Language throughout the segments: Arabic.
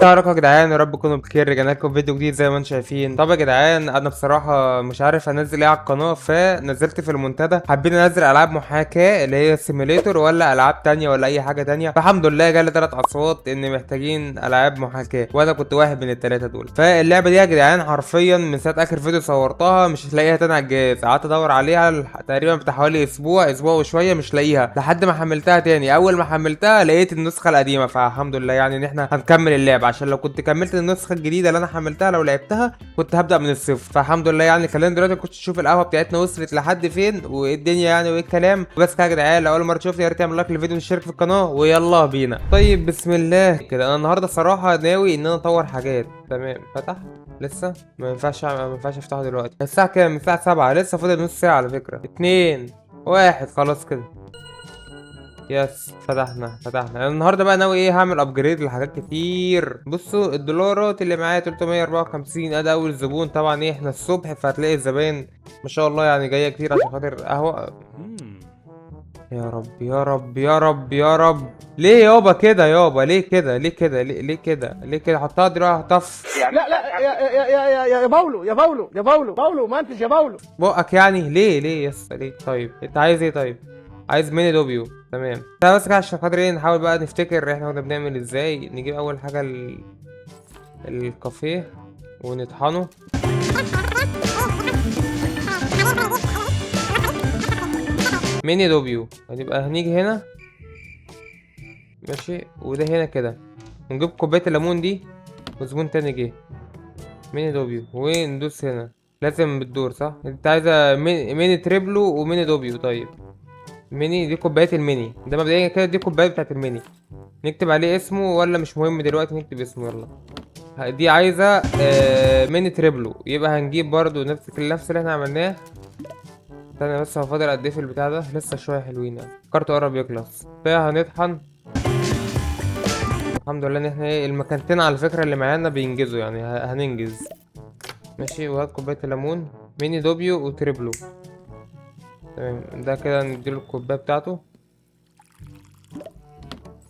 تعالوا يا جدعان، يا رب تكونوا بخير. رجعنا لكم فيديو جديد زي ما انتم شايفين. طب يا جدعان، انا بصراحه مش عارف انزل ايه على القناه، فنزلت في المنتدى حابين انزل العاب محاكاه اللي هي سيميليتور ولا العاب تانية ولا اي حاجه تانية. فالحمد لله جالي 3 اصوات ان محتاجين العاب محاكاه، وانا كنت واحد من الثلاثه دول. فاللعبه دي يا جدعان حرفيا من ساعه اخر فيديو صورتها مش هتلاقيها تاني على الجهاز. قعدت ادور عليها تقريبا بتاع حوالي اسبوع وشويه مش لاقيها، لحد ما حملتها تاني. اول ما حملتها لقيت النسخه القديمه، فالحمد لله يعني ان احنا هنكمل اللعبه، عشان لو كنت كملت النسخه الجديده اللي انا حملتها لو لعبتها كنت هبدا من الصفر. فالحمد لله يعني خلينا دلوقتي كنت تشوف القهوه بتاعتنا وصلت لحد فين وايه الدنيا يعني وايه الكلام. بس كده يا جدعان، لو اول مره تشوفني يا ريت تعمل لايك للفيديو وتشترك في القناه، ويلا بينا. طيب بسم الله كده. انا النهارده صراحه ناوي ان انا اطور حاجات. تمام، فتح لسه ما ينفعش افتحه دلوقتي. الساعه كام؟ الساعه 7، لسه فاضل نص ساعه على فكره. 2 1 خلاص كده. يس، فتحنا. أنا النهارده بقى ناوي ايه، هعمل ابجريد لحاجات كتير. بصوا الدولارات اللي معايا 354. ادي اول زبون. طبعا ايه، احنا الصبح فهتلاقي الزباين ما شاء الله يعني جايه كتير عشان خاطر قهوه. يا رب يا رب يا رب يا رب. ليه يابا كده؟ يابا ليه كده؟ ليه كده؟ ليه كده؟ ليه كده؟ حطها دلوقتي، حطها في لا لا يا باولو باولو منتج يا باولو. بقك يعني. ليه يس ليه؟ طيب انت عايز ايه؟ طيب عايز ميني دوبيو. تمام. تعالى بس كده عشان خاطر ايه، نحاول بقى نفتكر احنا كنا بنعمل ازاي. نجيب اول حاجه الكافيه ونطحنه. ميني دوبيو. هنبقى هنيجي هنا ماشي، وده هنا كده، ونجيب كوبايه الليمون دي. وزبون تاني جه. ميني دوبيو وندوس هنا. لازم بالدور صح؟ انت عايزه ميني تريبلو وميني دوبيو. طيب ميني دي كوبايات الميني ده مبدئيا كده، دي كوبايات بتاعت الميني. نكتب عليه اسمه ولا مش مهم دلوقتي؟ نكتب اسمه يلا. دي عايزه ميني تريبلو، يبقى هنجيب برضو نفس اللي احنا عملناه. استنى بس، هو فاضل قد ايه في البتاع ده؟ لسه شويه حلوين يعني. كارت قرب يخلص. فهنطحن. الحمد لله ان احنا ايه، المكانتين على فكره اللي معانا بينجزوا يعني، هننجز. ماشي، وهات كوبايه الليمون. ميني دوبيو وتريبلو. تمام، ده كده نديله الكوبايه بتاعته.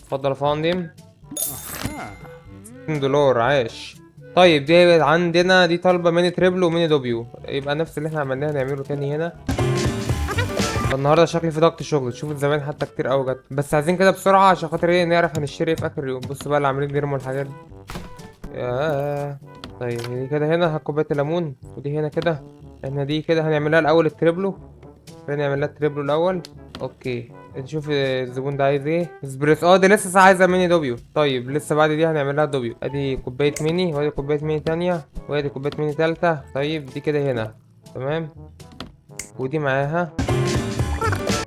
اتفضل يا فندم. $2 عاش. طيب دي عندنا، دي طالبه ميني تريبلو وميني دوبيو، يبقى نفس اللي احنا عملناه نعمله تاني هنا. النهارده شكلي في ضغط شغل، تشوف الزباين حتى كتير قوي جت، بس عايزين كده بسرعه عشان خاطر ايه، نعرف هنشتري ايه في اخر اليوم. بص بقى اللي عاملين بيرموا الحاجات دي. ياه. طيب دي كده هنا، هات كوبايه الليمون. ودي هنا كده. احنا دي كده هنعملها الاول التريبلو. نعمل لها التريبلو الاول. اوكي، نشوف الزبون ده عايز ايه. اسبريسو. اه دي لسه عايزه ميني دوبيو. طيب لسه بعد دي هنعمل لها دوبيو. ادي كوبايه ميني، وادي كوبايه ميني تانية، وادي كوبايه ميني تالتة. طيب دي كده هنا. تمام. ودي معاها.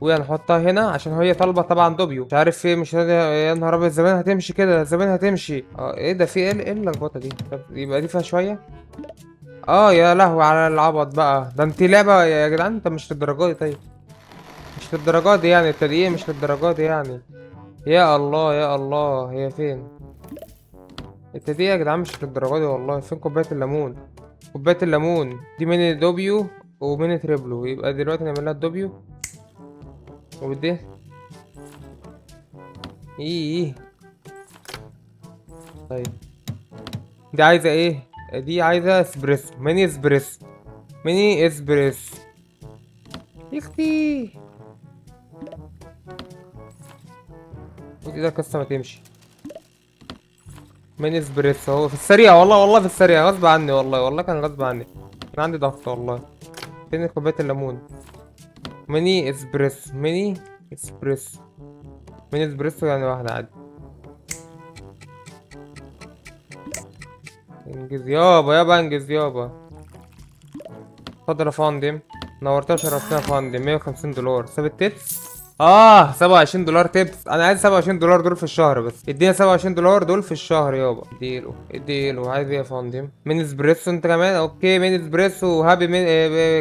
وهنحطها هنا عشان هي طالبه طبعا دوبيو. مش عارف ايه، مش راضي. يا نهار ابيض، الزبائن هتمشي كده، الزبائن هتمشي. اه ايه ده؟ في ايه اللخبطه دي؟ طب يبقى دي فيها شويه. اه يا لهوي على العبط بقى ده. انت لعبه يا جدعان؟ انت مش للدرجه دي. طيب مش للدرجه دي يعني، التدقيق مش للدرجه دي يعني. يا الله يا الله، هي فين التدقيق يا جدعان؟ مش للدرجه دي والله. فين كوبايه الليمون؟ كوبايه الليمون دي ميني دوبيو وميني تريبلو. يبقى دلوقتي نعمل لها الدوبيو. ودي ايه. طيب دي عايزه ايه؟ دي عايزه اسبريسو، ميني اسبريسو. ميني اسبريسو. يا اختي، ودي ده قصه ما تمشي. ميني اسبريسو اهو في السريع، والله في السريع، غصب عني والله كان غصب عني. كان عندي ضغط والله. فين كوبايه الليمون؟ ميني اسبريسو، ميني اسبريسو. ميني اسبريسو يعني واحده عادي. انجز يابا انجز يابا. اتفضل يا فندم. نورتها وشرفتنا يا فندم. $150 ساب التبس. $27 تبس. انا عايز $27 دول في الشهر بس. ادينا $27 دول في الشهر يابا. اديله. عايز ايه يا فندم؟ ميني اسبريسو انت كمان؟ اوكي ميني اسبريسو هابي مين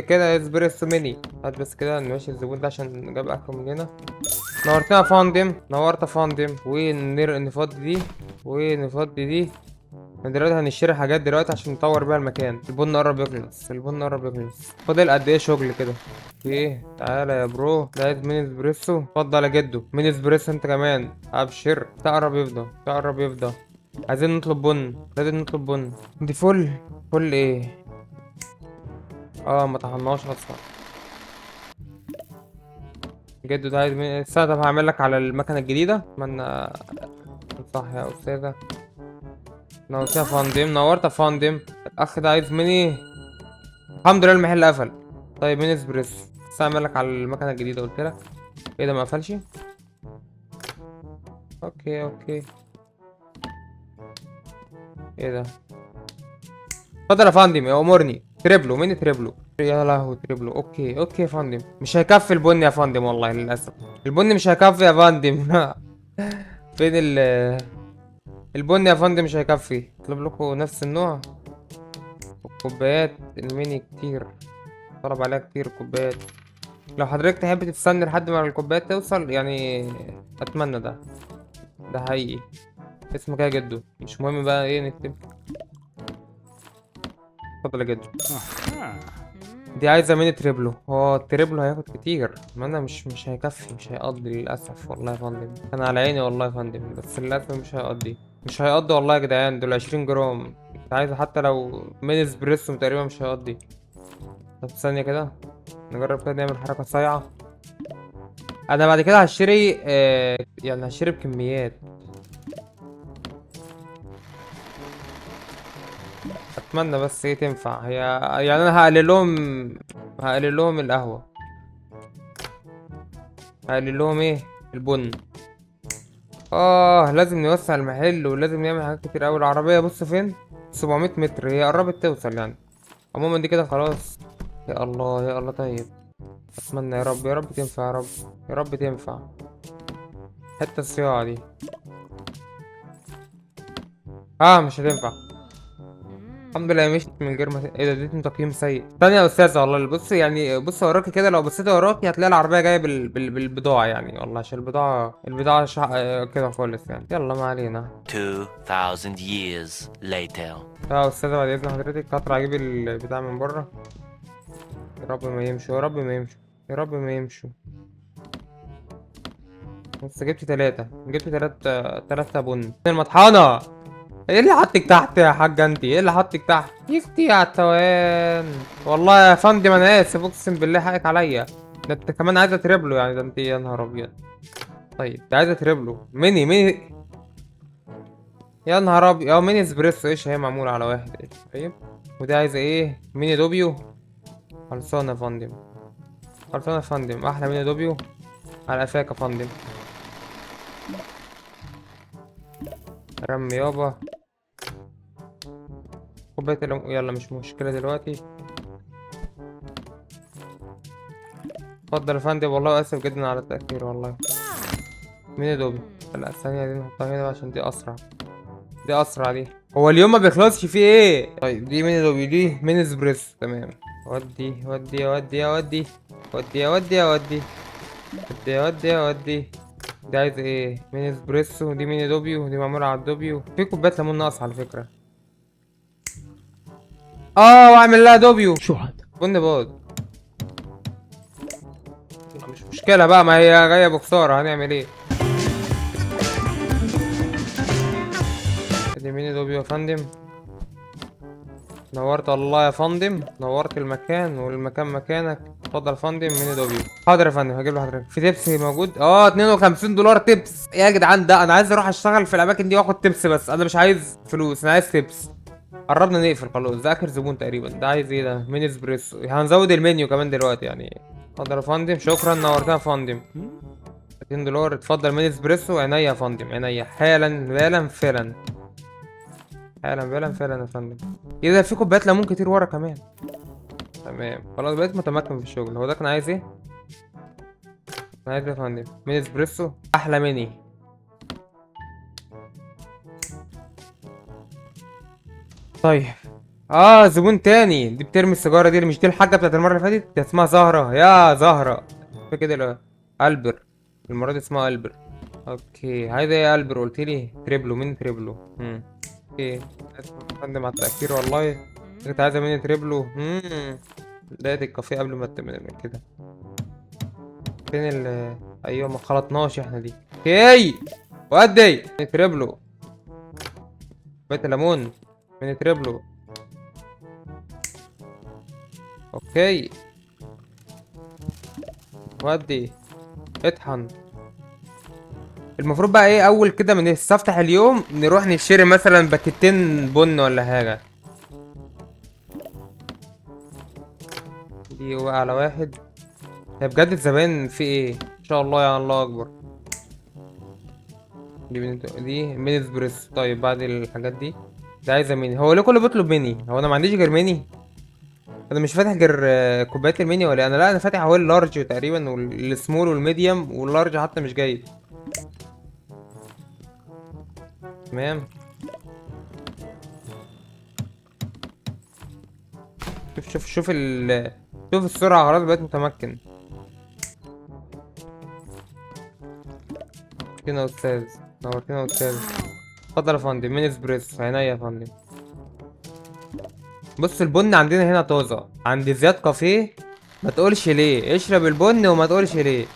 كده اسبريسو ميني. هات بس كده نمشي الزبون ده عشان جاب اكل من هنا. نورتنا يا فندم. نورت يا فندم. ونفضي دي. ونفضي دي. احنا دلوقتي هنشتري حاجات دلوقتي عشان نطور بيها المكان. البن قرب يخلص. فاضل قد ايه شغل كده؟ في ايه؟ تعالى يا برو. ده عايز ميني اسبريسو. اتفضل يا جدو، ميني اسبريسو انت كمان. ابشر. تقرب يفضى. عايزين نطلب بن، لازم نطلب بن. دي فل. فل ايه؟ اه ما طحناش اصلا. جدو ده عايز مني الساعة. طب هعمل لك على المكنة الجديدة. اتمنى صح يا استاذة. نورت يا فندم، نورت يا فندم. الاخ ده عايز مني. الحمد لله المحل قفل. طيب مين اسبريسو. بس هعمل لك على المكنة الجديدة قلت لك. ايه ده ما قفلش؟ اوكي اوكي. ايه ده؟ اتفضل يا فندم امرني. تريبلو ميني تريبلو. يا لهوي تريبلو. اوكي اوكي يا فندم. مش هيكفي البن يا فندم والله للاسف. البن مش هيكفي يا فندم. فين البن يا فندم مش هيكفي. اطلب لكم نفس النوع. الكوبايات الميني كتير. طلب عليها كتير الكوبايات. لو حضرتك تحب تستنى لحد ما الكوبايات توصل يعني اتمنى ده. ده حقيقي. اسمه كده جدو. مش مهم بقى ايه نكتب. اتفضل يا جدو. دي عايزة ميني تريبلو. هو التريبلو هياخد كتير. ما انا مش هيكفي. مش هيقضي للأسف والله يا فندم. انا على عيني والله يا فندم بس للأسف مش هيقضي. مش هيقضي والله يا جدعان. دول 20 جرام. انت عايزة حتى لو ميني اسبريسو تقريبا مش هيقضي. طب ثانية كده. نجرب كده نعمل حركة صايعة. انا بعد كده هشتري يعني هشتري بكميات. اتمنى بس ايه تنفع هي. يعني انا هقلل لهم القهوة. هقلل لهم ايه البن. لازم نوسع المحل ولازم نعمل حاجات كتير اوي. العربية بص فين. 700 متر. هي قربت توصل يعني. عموما دي كده خلاص. يا الله يا الله. طيب اتمنى يا رب يا رب تنفع يا رب. يا رب تنفع. حتة الصياعة دي. مش هتنفع. الحمد لله مشيت من غير ما ايه ده. اديتني تقييم سيء. ثانية يا استاذة والله. بص يعني بص وراكي كده. لو بصيتي وراكي هتلاقي العربية جاية بالبضاعة يعني والله. عشان البضاعة كده خالص يعني. يلا ما علينا. 2000 years later. يا استاذة بعد اذن حضرتك هطلع اجيب البتاع من بره. يا رب ما يمشوا يا رب ما يمشوا. يا رب ما يمشوا. بس جبت تلاتة بن. المطحنة. ايه اللي حطك تحت يا حاجة انت. ايه اللي حطك تحت يا اختي يا التوان. والله يا فندم انا اسف اقسم بالله حقك عليا. ده انت كمان عايزة تريبلو يعني. ده انت يا نهار ابيض. طيب انت عايزة تريبلو ميني. يا نهار ابيض. ميني اسبريسو. ايش هي معمولة على واحد ايش. طيب ودي عايزة ايه ميني دوبيو. خلصانة يا فندم. خلصانة يا فندم. احلى ميني دوبيو. على قفاك يا فندم. رمي يابا. كوباية يلا مش مشكلة دلوقتي. اتفضل يا فندم. والله اسف جدا على التأخير والله. مين يا دوبي. لا الثانية دي نحطها هنا عشان دي أسرع. دي أسرع دي. هو اليوم ما بيخلصش فيه ايه. طيب دي مين يا دوبي. دي مين اسبريس. تمام. ودي ودي ودي ودي. ودي ودي ودي. ودي ودي ودي. دي عايز ايه مين اسبريسو. دي مين دوبيو. ودي معمولة على الدوبيو. في كوباية ليمون ناقص على فكرة. واعمل لها دوبيو. بن بود. مش مشكلة بقى. ما هي جاية بخسارة هنعمل ايه. دي مين دوبيو يا فندم. نورت الله يا فندم. نورت المكان والمكان مكانك. اتفضل يا فندم ميني دوبيو. حاضر يا فندم هجيب لحضرتك. في تبس موجود 52 دولار تبس. ايه يا جدعان ده. انا عايز اروح اشتغل في الاماكن دي واخد تبس. بس انا مش عايز فلوس. انا عايز تبس. قربنا نقفل خلاص. ده اخر زبون تقريبا. ده عايز ايه ده ميني اسبريسو. هنزود المنيو كمان دلوقتي يعني. اتفضل يا فندم. شكرا نورتنا يا فندم. 200 دولار. اتفضل ميني اسبريسو. عينيا يا فندم عينيا. حالا بالا فعلا. حالا بالا فعلا يا فندم. ايه ده في كوبايات ليمون كتير ورا كمان. تمام خلاص بقيت متمكن في الشغل. هو ده كان عايز ايه. كان عايز ايه يا فندم. ميني اسبريسو. احلى ميني. طيب زبون تاني. دي بترمي السيجاره دي. مش دي الحاجه بتاعت المره اللي فاتت. دي اسمها زهره يا زهره. في كده البر. المره دي اسمها البر. اوكي عايز ايه يا البر. قلت لي تريبلو. مين تريبلو. اوكي اسف يا فندم على التاخير والله. كنت عايزه ميني تريبلو. بداية الكافيه قبل ما من كده. فين ايوه ما خلطناش احنا دي. اوكي ودي تريبلو. كوباية الليمون من تريبلو. اوكي ودي اطحن. المفروض بقى ايه اول كده من نستفتح اليوم نروح نشتري مثلا باكيتين بن ولا حاجة. دي بقى على واحد. هي بجد الزبائن في ايه ان شاء الله يا الله اكبر. دي ميني اسبريسو. طيب بعد الحاجات دي ده عايزه ميني. هو ليه كله بيطلب ميني؟ هو انا ما عنديش غير ميني؟ انا مش فاتح غير كوبايات الميني ولا إيه؟ انا لا انا فاتح اهو اللارج تقريبا والسمول والميديوم واللارج حتى مش جاي. تمام. شوف السرعة خلاص بقيت متمكن. كده يا استاذ. نورتنا يا استاذ. اتفضل يا فندم ميني اسبريسو عينيا يا فندم. بص البن عندنا هنا طازة عند زياد كافيه. ما تقولش ليه اشرب البن وما تقولش ليه.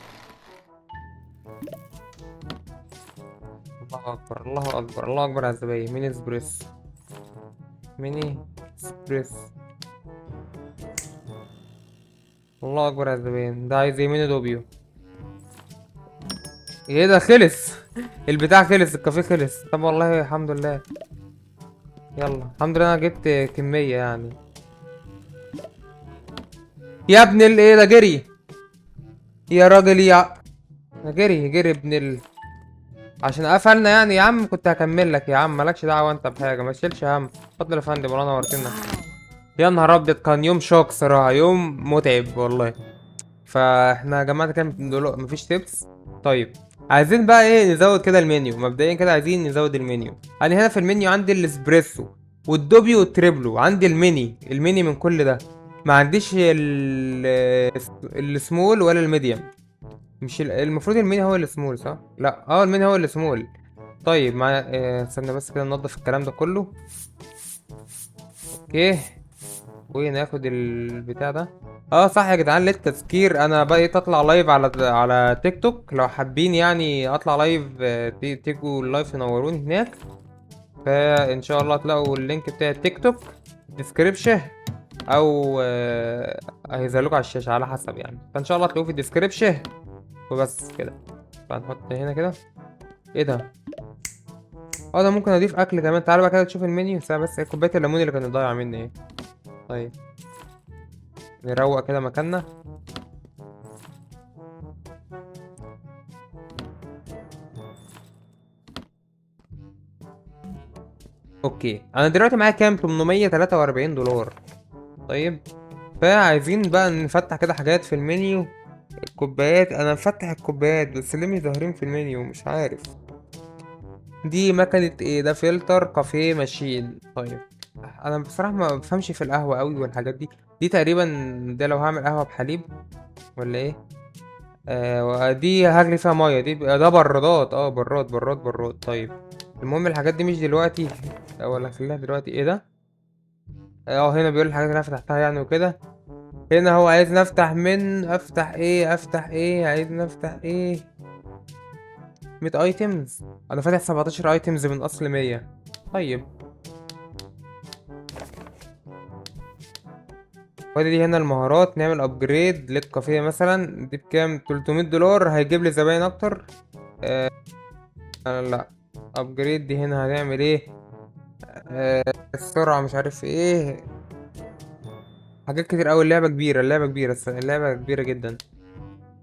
الله اكبر الله اكبر الله اكبر على الزباين. ميني اسبريسو ميني اسبريسو. الله اكبر على الزباين. ده عايز ايه؟ ميني دوبيو. ايه ده خلص. البتاع خلص الكافيه خلص. طب والله الحمد لله. يلا الحمد لله انا جبت كمية يعني. يا ابن ايه ده جري. يا راجل يا جري ابن عشان قفلنا يعني. يا عم كنت هكمل لك يا عم مالكش دعوة انت بحاجة ما تشيلش هم. اتفضل يا فندم والله نورتنا. يا نهار ابيض كان يوم شوك صراحة يوم متعب والله. فاحنا يا جماعة كام دلوقتي مفيش تيبس. طيب عايزين بقى ايه نزود كده المنيو. مبدئيا كده عايزين نزود المنيو. انا هنا في المنيو عندي الاسبريسو والدوبيو والتريبلو. عندي الميني من كل ده. ما عنديش السمول ولا الميديم. مش المفروض الميني هو السمول صح؟ لا الميني هو السمول. طيب مع استنى بس كده ننضف الكلام ده كله. اوكي وناخد البتاع ده. صح يا جدعان للتذكير انا بقيت اطلع لايف على تيك توك. لو حابين يعني اطلع لايف تيجوا اللايف تنوروني هناك. فان شاء الله هتلاقوا اللينك بتاع التيك توك ديسكريبشن او هيظهر لكم على الشاشه على حسب يعني. فان شاء الله هتلاقوه في الديسكريبشن وبس كده. فهنحط هنا كده. ايه ده؟ ده ممكن اضيف اكل كمان. تعالوا بقى كده تشوف المنيو. بس كوبايه الليمون اللي كانت ضايعه مني ايه. طيب نروق كده مكاننا. اوكي انا دلوقتي معايا كام؟ 843 دولار. طيب فعايزين بقى نفتح كده حاجات في المنيو. الكوبايات انا مفتح الكوبايات بس ليه مش ظاهرين في المنيو مش عارف. دي مكنة ايه؟ ده فلتر كافيه ماشين. طيب انا بصراحة ما بفهمش في القهوة قوي والحاجات دي. دي تقريبا ده لو هعمل قهوة بحليب ولا ايه. دي هغلي فيها مية. ده برادات. براد. طيب المهم الحاجات دي مش دلوقتي ولا خليها دلوقتي. ايه ده؟ هنا بيقول الحاجات اللي انا فتحتها يعني وكده. هنا هو عايز نفتح افتح ايه عايز نفتح ايه. 100 ايتمز. انا فاتح 17 ايتمز من اصل 100. طيب دي هنا المهارات. نعمل ابجريد للكافيه مثلا. دي بكام؟ 300 دولار. هيجيب لي زباين اكتر. لا ابجريد دي هنا هنعمل ايه. السرعة مش عارف ايه. حاجات كتير اوي. اللعبة كبيرة اللعبة كبيرة جدا.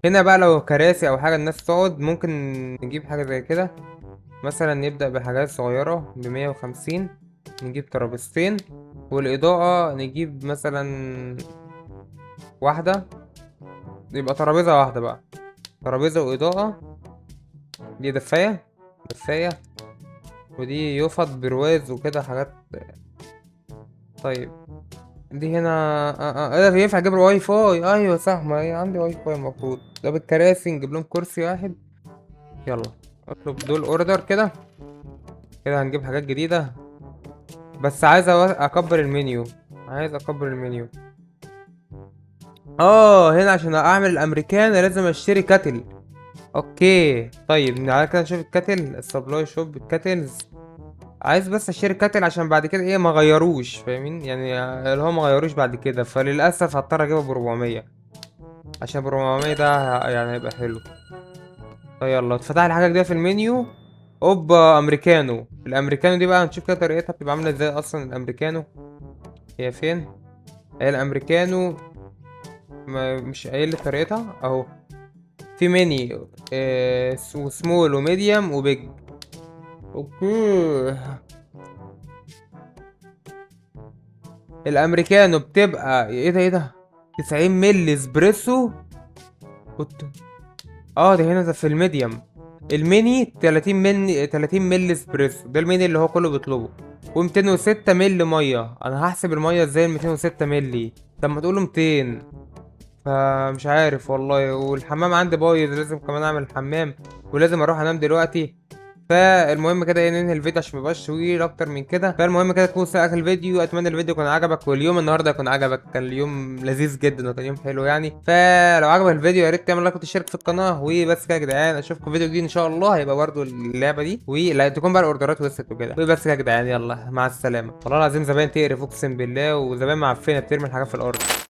هنا بقى لو كراسي او حاجة الناس تقعد ممكن نجيب حاجة زي كده. مثلا نبدأ بحاجات صغيرة ب150. نجيب ترابيزتين. والإضاءة نجيب مثلا واحدة. يبقى ترابيزة واحدة بقى. ترابيزة وإضاءة. دي دفاية. ودي يفض برواز وكده حاجات. طيب دي هنا ده ينفع اجيب له واي فاي. ايوه صح ما هي عندي واي فاي المفروض. ده بالكراسي نجيب لهم كرسي واحد. يلا اطلب دول اوردر كده. هنجيب حاجات جديدة. بس عايز اكبر المنيو. هنا عشان اعمل الامريكان لازم اشتري كاتل. اوكي طيب تعالى كده نشوف الكاتل. السبلاي شوب الكاتلز. عايز بس اشتري كاتل عشان بعد كده ايه ما غيروش، فاهمين يعني، اللي هو ما غيروش بعد كده، فللاسف هضطر اجيبه ب 400 عشان ب 400 ده يعني هيبقى حلو. يلا اتفتح لي حاجه جديده في المنيو. اوبا امريكانو. الامريكانو دي بقى هنشوف كده طريقتها بتبقى عامله ازاي اصلا الامريكانو. هي فين؟ هي الامريكانو مش قايل لي طريقتها اهو. في ميني وسمول وميديوم وبيج. اوكي. الامريكانو بتبقى ايه ده 90 مللي اسبريسو. كنت ده هنا في الميديوم. الميني 30 مللي 30 مللي اسبريسو، ده الميني اللي هو كله بيطلبه. و206 مللي ميه. انا هحسب الميه ازاي 206 مللي؟ طب ما تقولوا 200. فمش عارف والله. والحمام عندي بايظ، لازم كمان اعمل حمام، ولازم اروح انام دلوقتي. فالمهم كده ايه، ننهي الفيديو عشان ميبقاش طويل اكتر من كده. فالمهم كده تكون ساعة الفيديو. اتمنى الفيديو يكون عجبك، واليوم النهارده يكون عجبك. كان اليوم لذيذ جدا وكان يوم حلو يعني. فلو عجبك الفيديو يا ريت تعمل لايك وتشترك في القناه. وبس كده يا جدعان، اشوفكم فيديو جديد ان شاء الله. هيبقى برده اللعبه دي ولا تكون بقى الاوردرات وصلت وكده. وبس كده يا جدعان، يلا مع السلامه. والله العظيم زمان تقرف اقسم بالله، وزمان معفنه بترمي الحاجات في الارض.